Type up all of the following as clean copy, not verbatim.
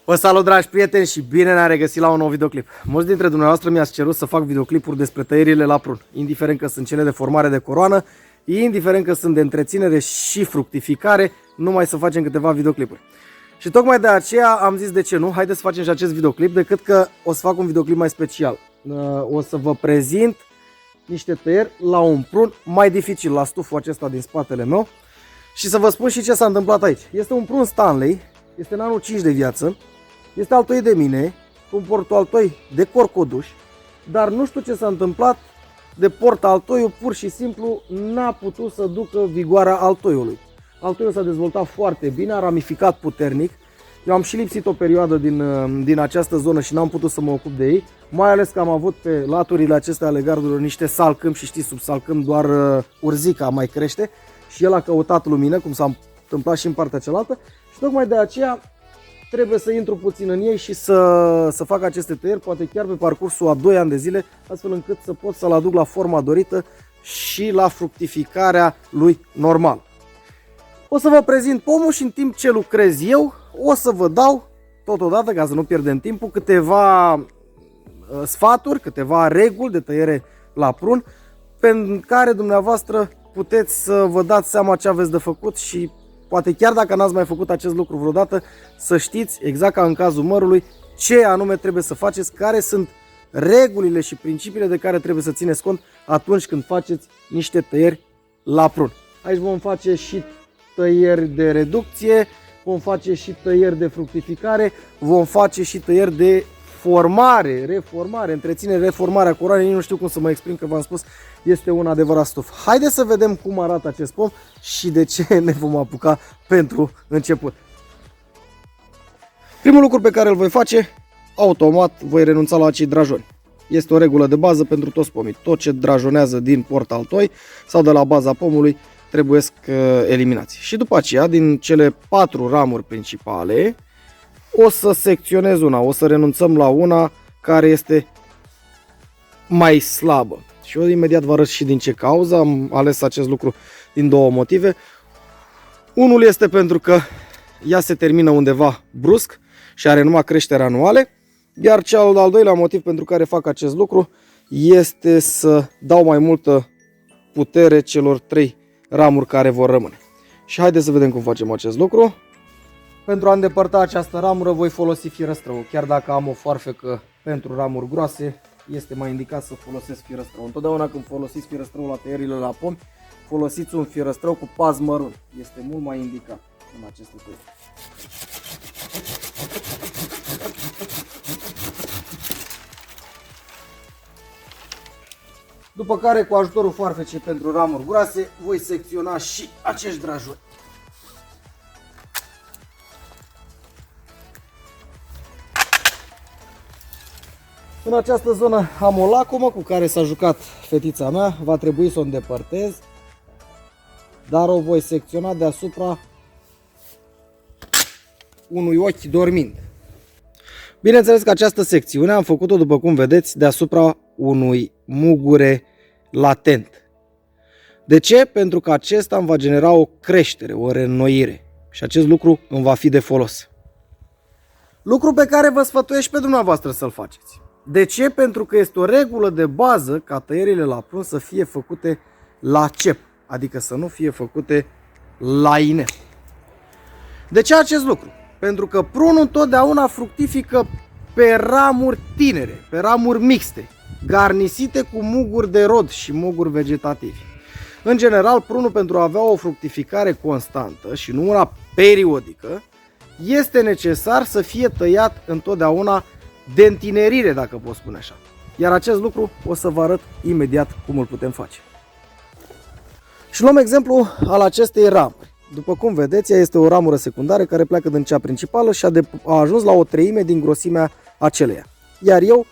Vă salut, dragi prieteni, și bine ne-am regăsit la un nou videoclip. Mulți dintre dumneavoastră mi-ați cerut să fac videoclipuri despre tăierile la prun, indiferent că sunt cele de formare de coroană, indiferent că sunt de întreținere și fructificare, numai să facem câteva videoclipuri. Și tocmai de aceea am zis, de ce nu, haideți să facem și acest videoclip, decât că o să fac un videoclip mai special. O să vă prezint niște tăieri la un prun mai dificil, la stuful acesta din spatele meu, și să vă spun și ce s-a întâmplat aici. Este un prun Stanley, este în anul 5 de viață, este altoit de mine, cu un portaltoi de corcoduș, dar nu știu ce s-a întâmplat de portaltoiul, pur și simplu n-a putut să ducă vigoarea altoiului. Altoiul s-a dezvoltat foarte bine, a ramificat puternic. Eu am și lipsit o perioadă din această zonă și n-am putut să mă ocup de ei, mai ales că am avut pe laturile acestea ale gardurilor niște salcâm și știți, sub salcâm doar urzica mai crește și el a căutat lumină, cum s-a întâmplat și în partea cealaltă, și tocmai de aceea trebuie să intru puțin în ei și să fac aceste tăieri, poate chiar pe parcursul a 2 ani de zile, astfel încât să pot să-l aduc la forma dorită și la fructificarea lui normal. O să vă prezint pomul și în timp ce lucrez eu, o să vă dau totodată, ca să nu pierdem timpul, câteva sfaturi, câteva reguli de tăiere la prun, pentru care dumneavoastră puteți să vă dați seama ce aveți de făcut și poate chiar dacă n-ați mai făcut acest lucru vreodată, să știți, exact ca în cazul mărului, ce anume trebuie să faceți, care sunt regulile și principiile de care trebuie să țineți cont atunci când faceți niște tăieri la prun. Aici vom face și tăieri de reducție, vom face și tăieri de fructificare, vom face și tăieri de formare, reformare, întreținere, reformarea coroanei. Nu știu cum să mă exprim, că v-am spus, este un adevărat stuf. Haideți să vedem cum arată acest pom și de ce ne vom apuca pentru început. Primul lucru pe care îl voi face, automat voi renunța la acei drajoni. Este o regulă de bază pentru toți pomii. Tot ce drajonează din portaltoi sau de la baza pomului trebuie eliminați. Și după aceea, din cele 4 ramuri principale, o să secționez una, o să renunțăm la una care este mai slabă. Și eu imediat vă arăt și din ce cauză am ales acest lucru, din 2 motive. Unul este pentru că ea se termină undeva brusc și are numai creștere anuale, iar cel de-al doilea motiv pentru care fac acest lucru este să dau mai multă putere celor 3 ramuri care vor rămâne. Și haideți să vedem cum facem acest lucru. Pentru a îndepărta această ramură voi folosi firăstrău. Chiar dacă am o foarfecă pentru ramuri groase, este mai indicat să folosesc firăstrău. Întotdeauna când folosiți firăstrău la tăierile la pomi, folosiți un firăstrău cu paz mărunt. Este mult mai indicat în aceste tăieri. După care, cu ajutorul foarfecii pentru ramuri groase, voi secționa și acești drajoni. În această zonă am o lacomă cu care s-a jucat fetița mea, va trebui să o îndepărtez, dar o voi secționa deasupra unui ochi dormind. Bineînțeles că această secțiune am făcut-o, după cum vedeți, deasupra unui mugure latent. De ce? Pentru că acesta îmi va genera o creștere, o reînnoire și acest lucru îmi va fi de folos. Lucru pe care vă sfătuiesc pe dumneavoastră să-l faceți. De ce? Pentru că este o regulă de bază ca tăierile la prun să fie făcute la cep, adică să nu fie făcute la inel. De ce acest lucru? Pentru că prunul întotdeauna fructifică pe ramuri tinere, pe ramuri mixte, garnisite cu muguri de rod și muguri vegetativi. În general, prunul, pentru a avea o fructificare constantă și nu una periodică, este necesar să fie tăiat întotdeauna de întinerire, dacă pot spune așa. Iar acest lucru o să vă arăt imediat cum îl putem face. Și luăm exemplu al acestei ramuri. După cum vedeți, ea este o ramură secundară care pleacă din cea principală și a ajuns la o treime din grosimea aceleia. Iar eu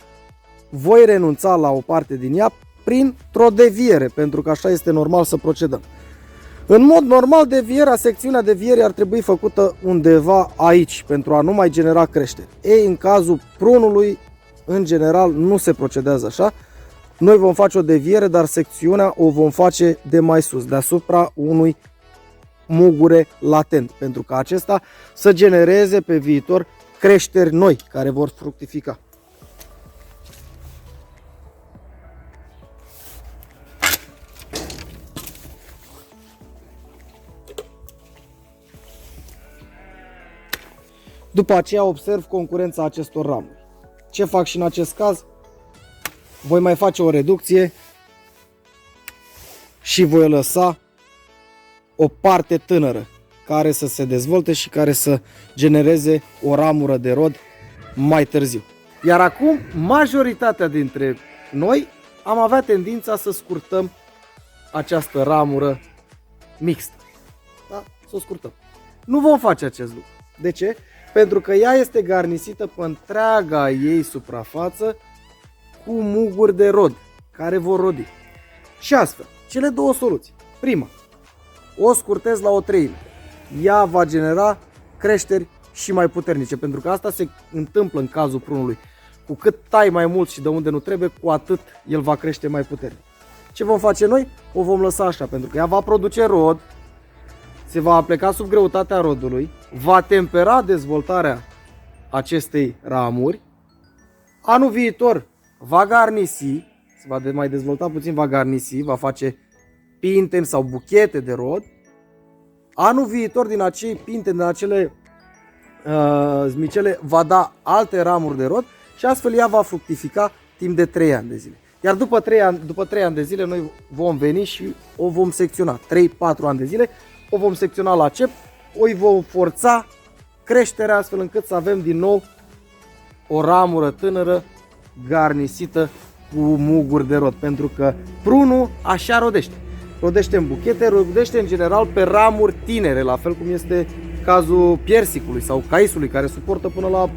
voi renunța la o parte din ea printr-o deviere, pentru că așa este normal să procedăm. În mod normal, secțiunea devierii ar trebui făcută undeva aici, pentru a nu mai genera creștere. Ei, în cazul prunului, în general, nu se procedează așa. Noi vom face o deviere, dar secțiunea o vom face de mai sus, deasupra unui mugure latent, pentru ca acesta să genereze pe viitor creșteri noi care vor fructifica. După aceea observ concurența acestor ramuri. Ce fac și în acest caz? Voi mai face o reducție și voi lăsa o parte tânără care să se dezvolte și care să genereze o ramură de rod mai târziu. Iar acum, majoritatea dintre noi am avea tendința să scurtăm această ramură mixtă. Da? Să o scurtăm. Nu vom face acest lucru. De ce? Pentru că ea este garnisită pe întreaga ei suprafață cu muguri de rod care vor rodi. Și astfel, cele două soluții. Prima, o scurtez la o treime. Ea va genera creșteri și mai puternice, pentru că asta se întâmplă în cazul prunului. Cu cât tai mai mult și de unde nu trebuie, cu atât el va crește mai puternic. Ce vom face noi? O vom lăsa așa, pentru că ea va produce rod, se va apleca sub greutatea rodului, va tempera dezvoltarea acestei ramuri, anul viitor va garnisi, se va mai dezvolta puțin, va garnisi, va face pinteni sau buchete de rod. Anul viitor din acei pinteni, din acele zmicele, va da alte ramuri de rod și astfel ea va fructifica timp de 3 ani de zile. Iar după 3 ani de zile noi vom veni și o vom secționa. 3-4 ani de zile o vom secționa la cep, o vom forța creșterea astfel încât să avem din nou o ramură tânără garnisită cu muguri de rod. Pentru că prunul așa rodește. Rodește în buchete, rodește în general pe ramuri tinere, la fel cum este cazul piersicului sau caisului, care suportă până la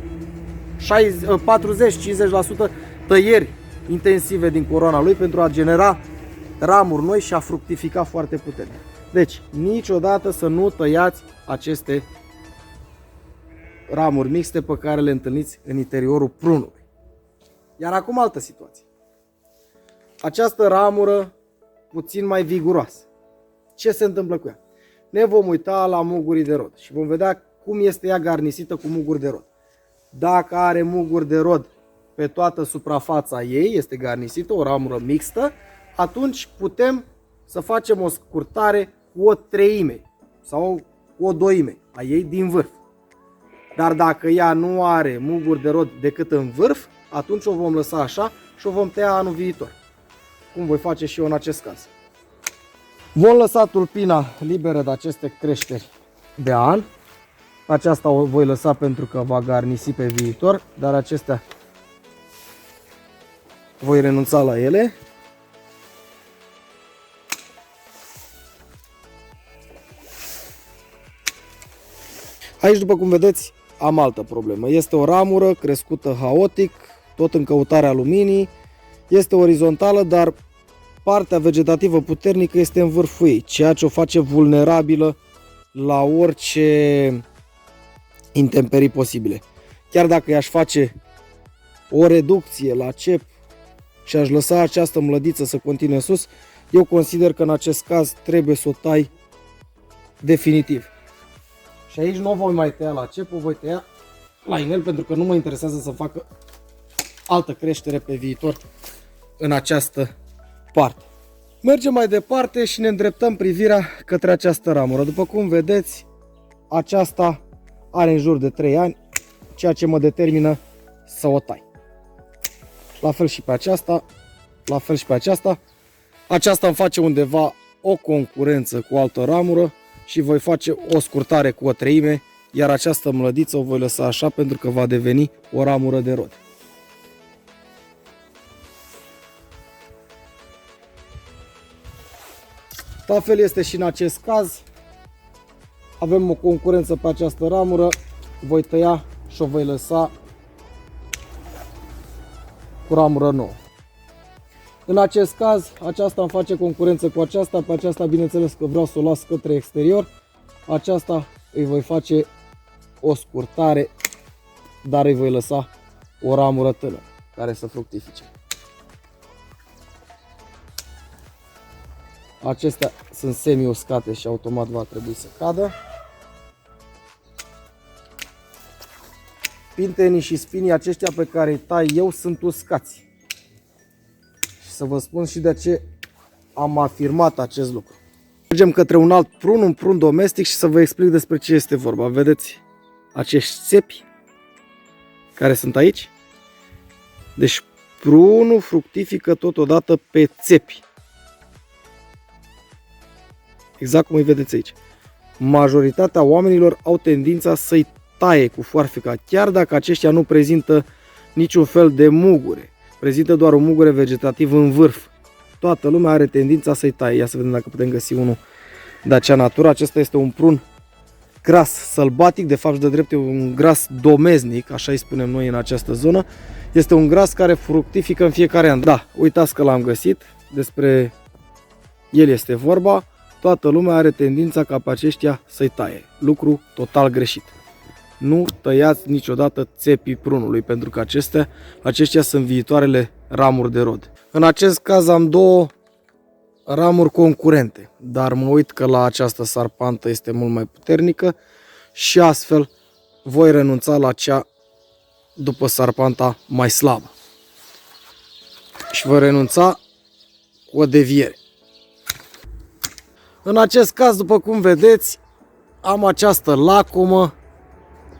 40-50% tăieri intensive din coroana lui pentru a genera ramuri noi și a fructifica foarte puternic. Deci, niciodată să nu tăiați aceste ramuri mixte pe care le întâlniți în interiorul prunului. Iar acum altă situație. Această ramură puțin mai viguroasă. Ce se întâmplă cu ea? Ne vom uita la mugurii de rod și vom vedea cum este ea garnisită cu muguri de rod. Dacă are muguri de rod pe toată suprafața ei, este garnisită, o ramură mixtă, atunci putem să facem o scurtare cu o treime sau cu o doime a ei din vârf. Dar dacă ea nu are muguri de rod decât în vârf, atunci o vom lăsa așa și o vom tăia anul viitor. Cum voi face și eu în acest caz. Vom lăsa tulpina liberă de aceste creșteri de an. Aceasta o voi lăsa pentru că va garnisi pe viitor, dar acestea voi renunța la ele. Aici, după cum vedeți, am altă problemă. Este o ramură crescută haotic, tot în căutarea luminii. Este orizontală, dar partea vegetativă puternică este în vârful ei, ceea ce o face vulnerabilă la orice intemperii posibile. Chiar dacă i-aș face o reducție la cep și aș lăsa această mlădiță să continue sus, eu consider că în acest caz trebuie să o tai definitiv. Și aici nu o voi mai tăia la cep, o voi tăia la inel, pentru că nu mă interesează să facă altă creștere pe viitor în această parte. Mergem mai departe și ne îndreptăm privirea către această ramură. După cum vedeți, aceasta are în jur de 3 ani, ceea ce mă determină să o tai. La fel și pe aceasta, la fel și pe aceasta. Aceasta îmi face undeva o concurență cu o altă ramură și voi face o scurtare cu o treime, iar această mlădiță o voi lăsa așa pentru că va deveni o ramură de rod. La fel este și în acest caz. Avem o concurență pe această ramură, voi tăia și o voi lăsa cu ramură nouă. În acest caz, aceasta îmi face concurență cu aceasta, pe aceasta bineînțeles că vreau să o las către exterior. Aceasta îi voi face o scurtare, dar îi voi lăsa o ramură tânără care să fructifice. Acestea sunt semi-uscate și automat va trebui să cadă. pintenii și spinii aceștia pe care îi tai eu sunt uscați. Și să vă spun și de ce am afirmat acest lucru. Mergem către un alt prun, un prun domestic, și să vă explic despre ce este vorba. Vedeți acești țepi care sunt aici? Deci prunul fructifică totodată pe țepi. Exact cum îi vedeți aici. Majoritatea oamenilor au tendința să-i taie cu foarfeca, chiar dacă aceștia nu prezintă niciun fel de mugure. Prezintă doar un mugure vegetativ în vârf. Toată lumea are tendința să-i taie. Ia să vedem dacă putem găsi unul de acea natură. Acesta este un prun gras sălbatic, de fapt de drept e un gras domestic, așa îi spunem noi în această zonă. Este un gras care fructifică în fiecare an. Da, uitați că l-am găsit, despre el este vorba. Toată lumea are tendința ca pe aceștia să-i taie. Lucru total greșit. Nu tăiați niciodată țepii prunului, pentru că aceștia sunt viitoarele ramuri de rod. În acest caz am două ramuri concurente, dar mă uit că la această sarpantă este mult mai puternică și astfel voi renunța la cea după sarpanta mai slabă. Și voi renunța cu o deviere. În acest caz, după cum vedeți, am această lacomă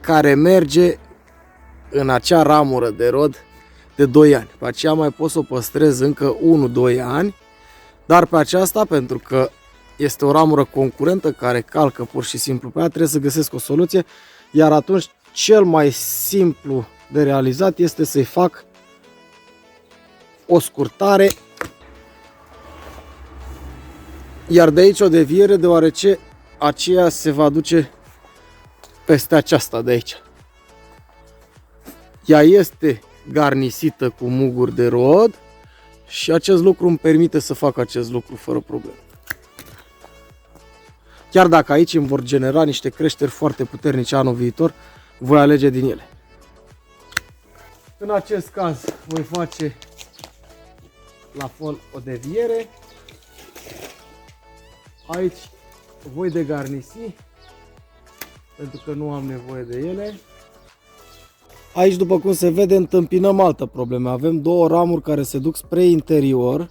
care merge în acea ramură de rod de 2 ani. Pe aceea mai pot să o păstrez încă 1-2 ani, dar pe aceasta, pentru că este o ramură concurentă care calcă pur și simplu pe ea, trebuie să găsesc o soluție, iar atunci cel mai simplu de realizat este să-i fac o scurtare, iar de aici o deviere, deoarece aceea se va duce peste aceasta de aici. Ea este garnisită cu muguri de rod și acest lucru îmi permite să fac acest lucru fără probleme. Chiar dacă aici îmi vor genera niște creșteri foarte puternice anul viitor, voi alege din ele. În acest caz voi face la fel o deviere. Aici voi degarnisi, pentru că nu am nevoie de ele. Aici, după cum se vede, întâmpinăm altă problemă. Avem două ramuri care se duc spre interior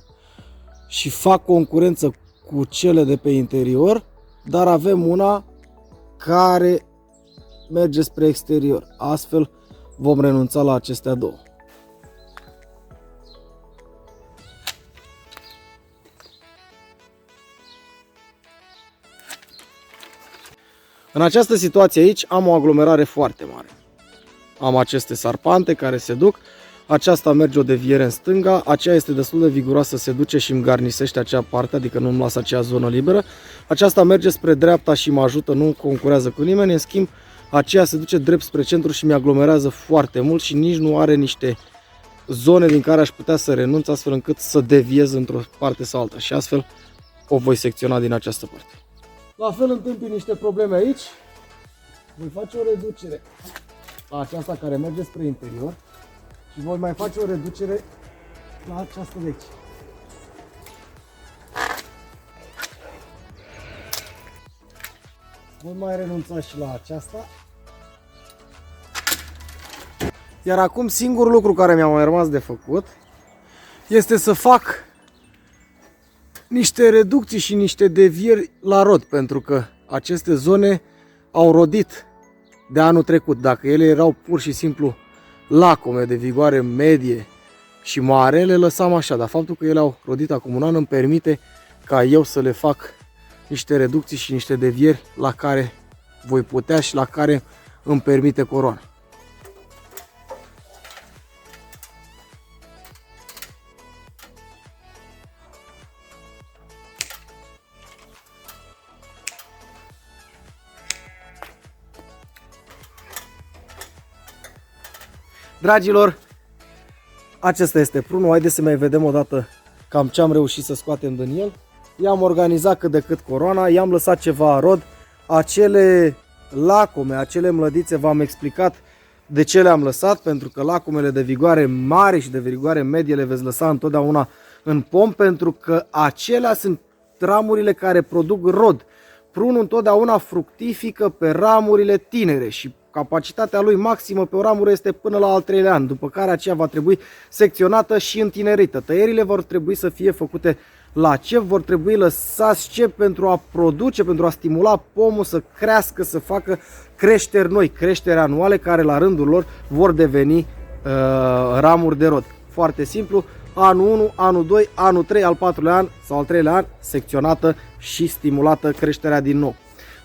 și fac concurență cu cele de pe interior, dar avem una care merge spre exterior. Astfel vom renunța la acestea două. În această situație aici am o aglomerare foarte mare. Am aceste sarpante care se duc, aceasta merge o deviere în stânga, aceea este destul de viguroasă, se duce și îmi garnisește acea parte, adică nu îmi lasă acea zonă liberă. Aceasta merge spre dreapta și mă ajută, nu concurează cu nimeni, în schimb aceea se duce drept spre centru și mi-aglomerează foarte mult și nici nu are niște zone din care aș putea să renunț, astfel încât să deviez într-o parte sau alta și astfel o voi secționa din această parte. La fel întâmpin niște probleme aici, voi face o reducere la aceasta care merge spre interior și voi mai face o reducere la aceasta de aici. Voi mai renunța și la aceasta. Iar acum singurul lucru care mi-a mai rămas de făcut este să fac niște reducții și niște devieri la rod, pentru că aceste zone au rodit de anul trecut. Dacă ele erau pur și simplu lacome de vigoare medie și mare, le lăsam așa, dar faptul că ele au rodit acum un an îmi permite ca eu să le fac niște reducții și niște devieri la care voi putea și la care îmi permite coroana. Dragilor, acesta este prunul. Haideți să mai vedem o dată cam ce am reușit să scoatem din el. I-am organizat cât de cât coroana, i-am lăsat ceva rod. Acele lacome, acele mlădițe, v-am explicat de ce le-am lăsat, pentru că lacomele de vigoare mare și de vigoare medie le veți lăsa întotdeauna în pom, pentru că acelea sunt ramurile care produc rod. Prunul întotdeauna fructifică pe ramurile tinere și capacitatea lui maximă pe o ramură este până la al 3-lea an, după care aceea va trebui secționată și întinerită. Tăierile vor trebui să fie făcute la cep, vor trebui lăsați cep pentru a produce, pentru a stimula pomul să crească, să facă creșteri noi, creșteri anuale care la rândul lor vor deveni ramuri de rod. Foarte simplu, anul 1, anul 2, anul 3, al 4-lea an sau al 3-lea an, secționată și stimulată creșterea din nou.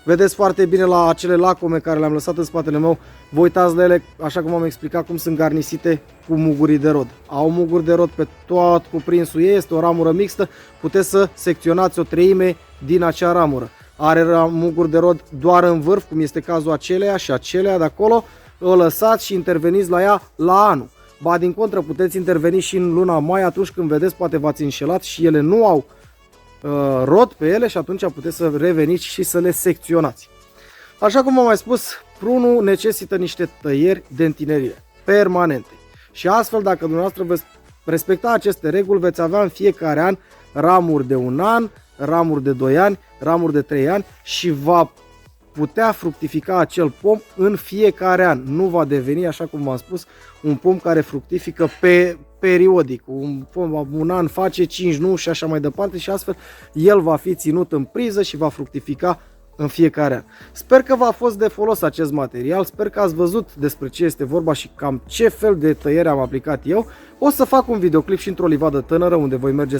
Vedeți foarte bine la acele lacome care le-am lăsat în spatele meu, vă uitați la ele, așa cum am explicat, cum sunt garnisite cu mugurii de rod. Au muguri de rod pe tot cuprinsul ei, este o ramură mixtă, puteți să secționați o treime din acea ramură. Are muguri de rod doar în vârf, cum este cazul aceleia și acelea de acolo, o lăsați și interveniți la ea la anul. Ba din contră, puteți interveni și în luna mai, atunci când vedeți, poate v-ați înșelat și ele nu au rod pe ele și atunci puteți să reveniți și să le secționați. Așa cum am mai spus, prunul necesită niște tăieri de întinerire permanente. Și astfel, dacă dumneavoastră veți respecta aceste reguli, veți avea în fiecare an ramuri de 1 an, ramuri de 2 ani, ramuri de 3 ani și va putea fructifica acel pom în fiecare an. Nu va deveni, așa cum v-am spus, un pom care fructifică periodic. Un an face 5 nu și așa mai departe și astfel el va fi ținut în priză și va fructifica în fiecare an. Sper că v-a fost de folos acest material, sper că ați văzut despre ce este vorba și cam ce fel de tăiere am aplicat eu. O să fac un videoclip și într-o livadă tânără unde voi merge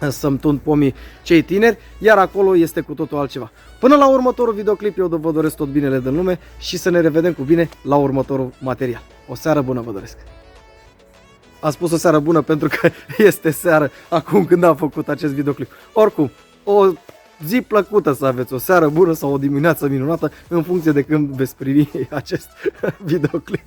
să-mi tund pomii cei tineri, iar acolo este cu totul altceva. Până la următorul videoclip, eu vă doresc tot binele din lume și să ne revedem cu bine la următorul material. O seară bună vă doresc! Am spus o seară bună pentru că este seară acum când am făcut acest videoclip. Oricum, o zi plăcută să aveți, o seară bună sau o dimineață minunată în funcție de când veți privi acest videoclip.